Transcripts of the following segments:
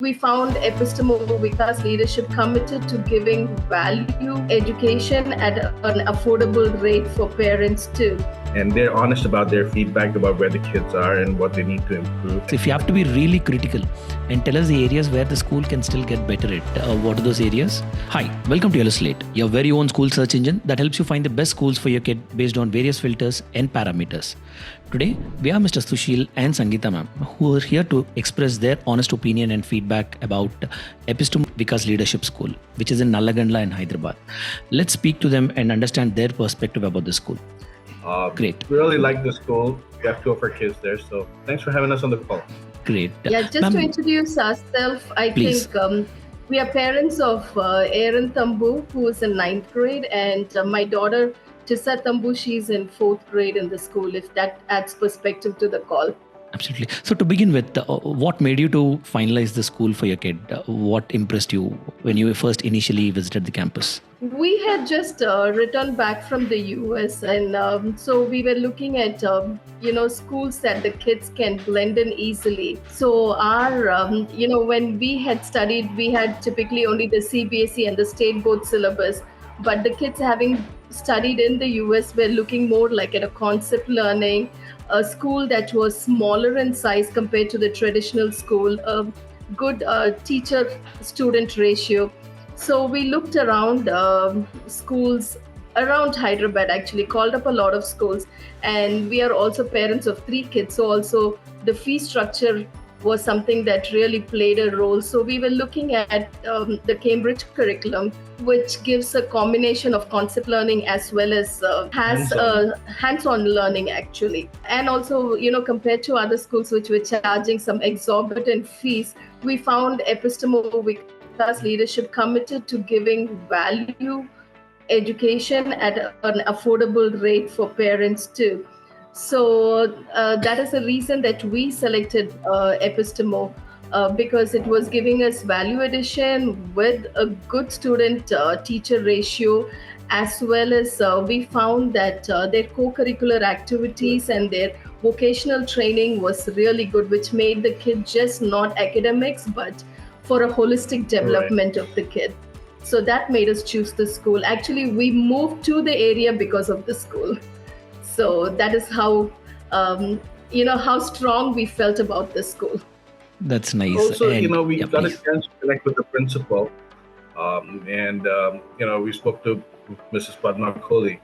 We found Epistemo Vikas leadership committed to giving value education at an affordable rate for parents too. And they're honest about their feedback about where the kids are and what they need to improve. So if you have to be really critical and tell us the areas where the school can still get better at, what are those areas? Hi, welcome to Yellow Slate, your very own school search engine that helps you find the best schools for your kid based on various filters and parameters. Today, we have Mr. Susheel and Sangeetha ma'am, who are here to express their honest opinion and feedback about Epistemo Vikas Leadership School, which is in Nallagandla in Hyderabad. Let's speak to them and understand their perspective about the school. Great. We really like the school. We have two of our kids there, so thanks for having us on the call. Great. Yeah, just to introduce ourselves, I think we are parents of Aaron Tambu, who is in 9th grade, and my daughter, Tissa Tambu, she's in 4th grade in the school, if that adds perspective to the call. Absolutely. So to begin with, what made you to finalize the school for your kid? What impressed you when you first initially visited the campus? We had just returned back from the US, and so we were looking at schools that the kids can blend in easily. So our when we had studied, we had typically only the CBSE and the state board syllabus, but the kids having studied in the US were looking more like at a concept learning, a school that was smaller in size compared to the traditional school, a good teacher-student ratio. So we looked around schools around Hyderabad, actually called up a lot of schools, and we are also parents of 3 kids. So also the fee structure was something that really played a role. So we were looking at the Cambridge curriculum, which gives a combination of concept learning as well as has hands-on learning actually. And also, compared to other schools which were charging some exorbitant fees, we found Epistemo Vikas leadership committed to giving value education at an affordable rate for parents too. So that is the reason that we selected Epistemo because it was giving us value addition with a good student-teacher ratio, as well as we found that their co-curricular activities and their vocational training was really good, which made the kid just not academics, but for a holistic development of the kid. So that made us choose the school. Actually, we moved to the area because of the school. So that is how, how strong we felt about the school. That's nice. Also, we got a chance to connect with the principal, and we spoke to Mrs. Padma Kohli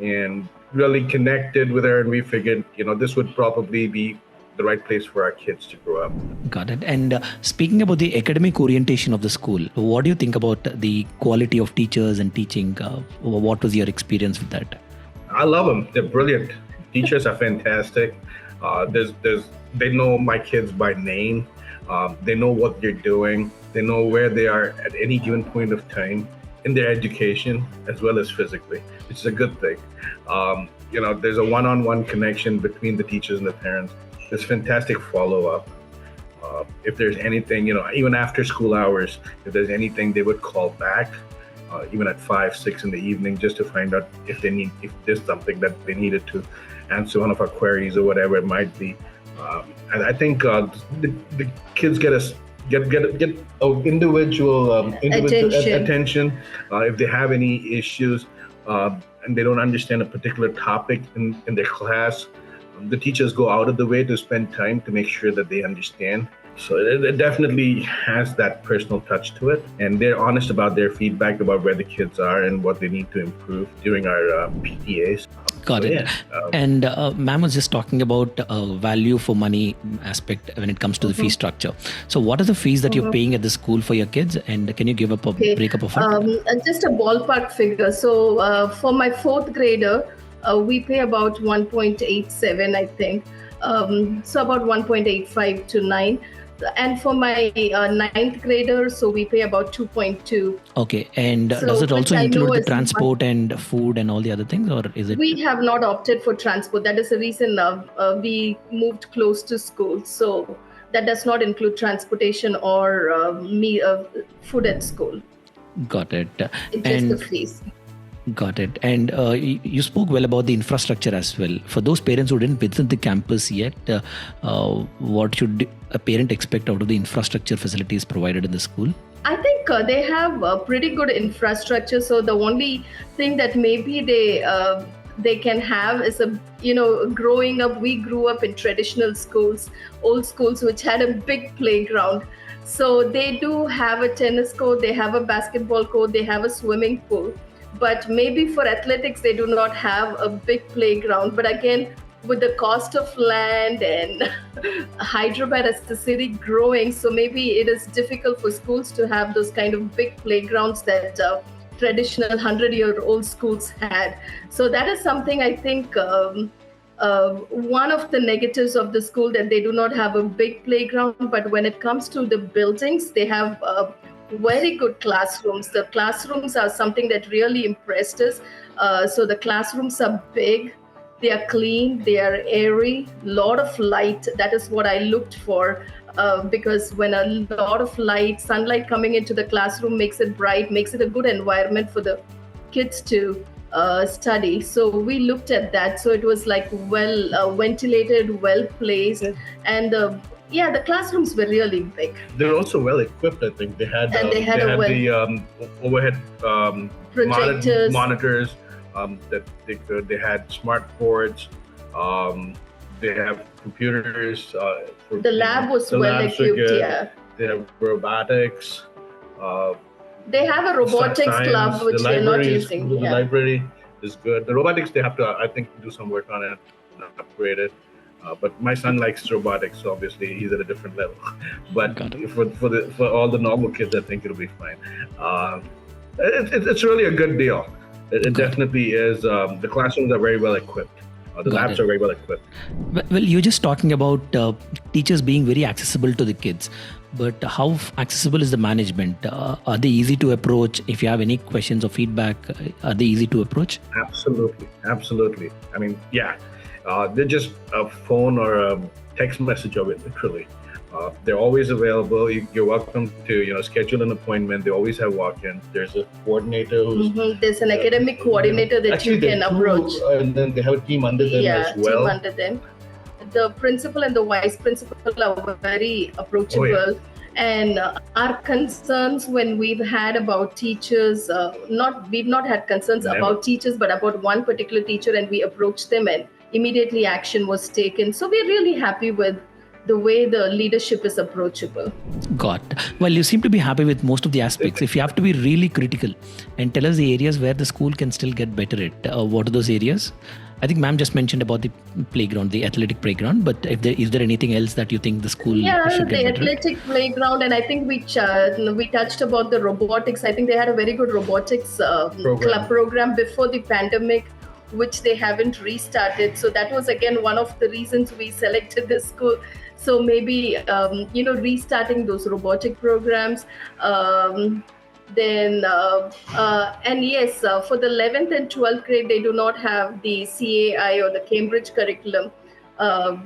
and really connected with her, and we figured, this would probably be the right place for our kids to grow up. Got it. And speaking about the academic orientation of the school, what do you think about the quality of teachers and teaching? What was your experience with that? I love them. They're brilliant. Teachers are fantastic. They know my kids by name. They know what they're doing. They know where they are at any given point of time in their education as well as physically, which is a good thing. There's a one-on-one connection between the teachers and the parents. There's fantastic follow-up. If there's anything, even after school hours, if there's anything, they would call back. Even at 5, 6 in the evening, just to find out if there's something that they needed to answer one of our queries or whatever it might be. And I think the kids get individual attention if they have any issues and they don't understand a particular topic in their class. The teachers go out of the way to spend time to make sure that they understand. So it definitely has that personal touch to it. And they're honest about their feedback about where the kids are and what they need to improve during our PTAs. Got it. And ma'am was just talking about value for money aspect when it comes to the fee structure. So what are the fees that you're paying at the school for your kids? And can you give up a breakup of it? Just a ballpark figure. So for my 4th grader, we pay about 1.87, I think. So about 1.85 to 9. And for my 9th grader, so we pay about 2.2. Okay. And does it also include the transport and food and all the other things, or is it? We have not opted for transport. That is the reason we moved close to school. So that does not include transportation or food at school. Got it. It's just the fees. Got it. And you spoke well about the infrastructure as well. For those parents who didn't visit the campus yet, what should a parent expect out of the infrastructure facilities provided in the school? I think they have pretty good infrastructure. So the only thing that maybe they can have is growing up, we grew up in traditional schools, old schools, which had a big playground. So they do have a tennis court, they have a basketball court, they have a swimming pool. But maybe for athletics, they do not have a big playground. But again, with the cost of land and Hyderabad as the city growing, so maybe it is difficult for schools to have those kind of big playgrounds that traditional 100-year-old schools had. So that is something I think one of the negatives of the school, that they do not have a big playground. But when it comes to the buildings, they have very good classrooms. The classrooms are something that really impressed us. So the classrooms are big, they are clean, they are airy, lot of light. That is what I looked for, because when a lot of sunlight coming into the classroom makes it bright, makes it a good environment for the kids to study. So we looked at that. So it was like well ventilated, well placed, and the classrooms were really big. They're also well equipped. I think they had the overhead projectors, monitors that they could. They had smart boards. They have computers. The lab was well equipped. Yeah. They have robotics. They have a robotics science, club, which they're not using. The library is good. The robotics, they have to, I think, do some work on it, upgrade it. But my son likes robotics, so obviously he's at a different level. But for all the normal kids, I think it'll be fine. It's really a good deal. It definitely is. The classrooms are very well equipped. The labs are very well equipped. Well, you're just talking about teachers being very accessible to the kids. But how accessible is the management? Are they easy to approach? If you have any questions or feedback, are they easy to approach? Absolutely. I mean, yeah. They're just a phone or a text message of it, literally. They're always available. You're welcome to, schedule an appointment. They always have walk-ins. There's a coordinator who's... There's an academic coordinator that you can approach. And then they have a team under them as well. Team under them. The principal and the vice principal are very approachable. Oh, yeah. And our concerns when we've had about teachers, we've not had concerns about teachers, but about one particular teacher, and we approached them and immediately action was taken. So we're really happy with the way the leadership is approachable. Well, you seem to be happy with most of the aspects. If you have to be really critical and tell us the areas where the school can still get better at, what are those areas? I think ma'am just mentioned about the playground, the athletic playground, but is there anything else that you think the school should get better? The athletic playground, and I think we touched about the robotics. I think they had a very good robotics club program before the pandemic, which they haven't restarted. So that was again one of the reasons we selected this school. So maybe restarting those robotic programs. Then and yes, for the 11th and 12th grade, they do not have the CAI or the Cambridge curriculum.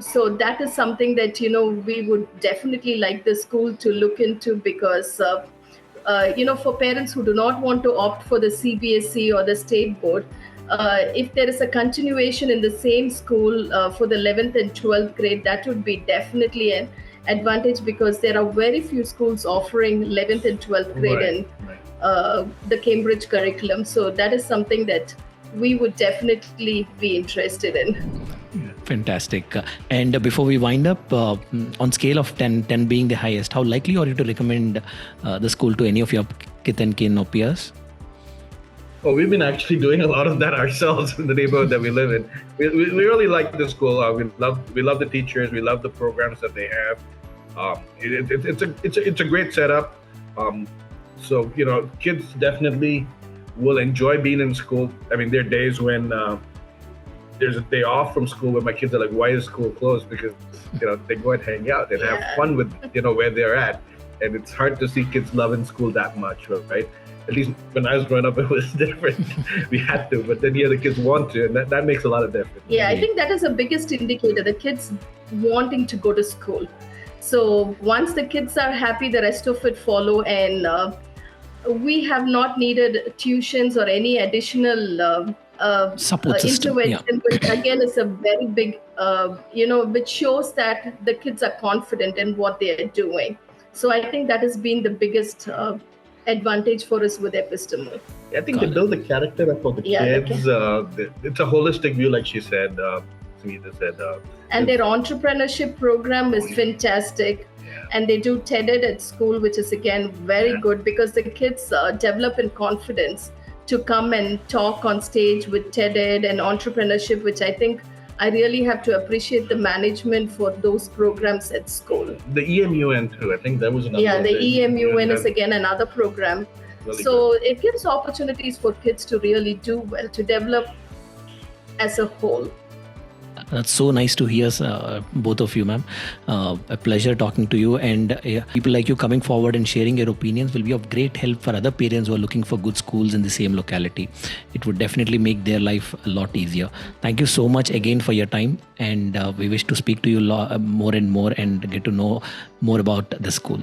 So that is something that we would definitely like the school to look into, because for parents who do not want to opt for the CBSE or the state board, if there is a continuation in the same school for the 11th and 12th grade, that would be definitely an advantage, because there are very few schools offering 11th and 12th grade and the Cambridge curriculum. So that is something that we would definitely be interested in. Fantastic. And before we wind up, on scale of 10 being the highest, how likely are you to recommend the school to any of your kith and kin or peers? Oh, we've been actually doing a lot of that ourselves in the neighborhood that we live in. We really like the school. We love the teachers. We love the programs that they have. It's a great setup. So kids definitely will enjoy being in school. I mean, there are days when there's a day off from school where my kids are like, "Why is school closed?" Because they go and hang out and have fun with where they're at. And it's hard to see kids loving school that much, right? At least when I was growing up, it was different. We had to, but then the kids want to, and that makes a lot of difference. Yeah, I think that is the biggest indicator, the kids wanting to go to school. So once the kids are happy, the rest of it follow. And we have not needed tuitions or any additional Support system, yeah. intervention, which again is a very big, which shows that the kids are confident in what they are doing. So I think that has been the biggest advantage for us with Epistemo. I think they build the character up for the kids. It's a holistic view, like she said. Sangeetha said. And their entrepreneurship program is fantastic. Yeah. And they do TED at school, which is again very good, because the kids develop in confidence to come and talk on stage with TED and entrepreneurship, which I think I really have to appreciate the management for those programs at school. The EMUN too, I think that was another. Yeah, the EMUN is again another program. Really so good. It gives opportunities for kids to really do well, to develop as a whole. That's so nice to hear, both of you, ma'am. A pleasure talking to you, and people like you coming forward and sharing your opinions will be of great help for other parents who are looking for good schools in the same locality. It would definitely make their life a lot easier. Thank you so much again for your time, and we wish to speak to you more and more and get to know more about the school.